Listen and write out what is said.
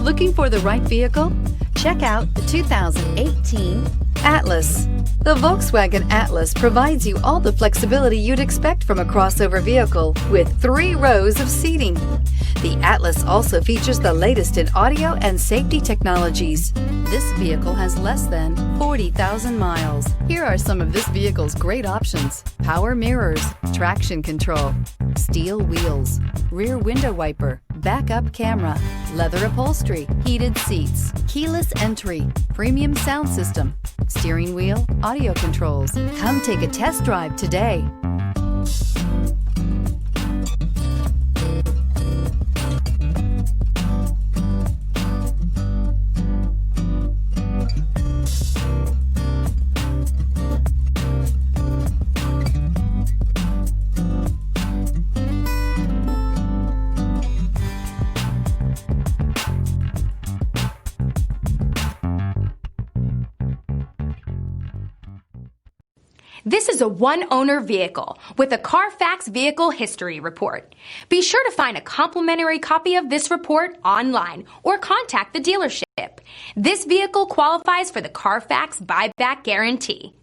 Looking for the right vehicle? Check out the 2018 Atlas. The Volkswagen Atlas provides you all the flexibility you'd expect from a crossover vehicle with 3 rows of seating. The Atlas also features the latest in audio and safety technologies. This vehicle has less than 40,000 miles. Here are some of this vehicle's great options: power mirrors, traction control, steel wheels, rear window wiper, backup camera, leather upholstery, heated seats, keyless entry, premium sound system, steering wheel audio controls. Come take a test drive today. This is a one-owner vehicle with a Carfax Vehicle History Report. Be sure to find a complimentary copy of this report online or contact the dealership. This vehicle qualifies for the Carfax Buyback Guarantee.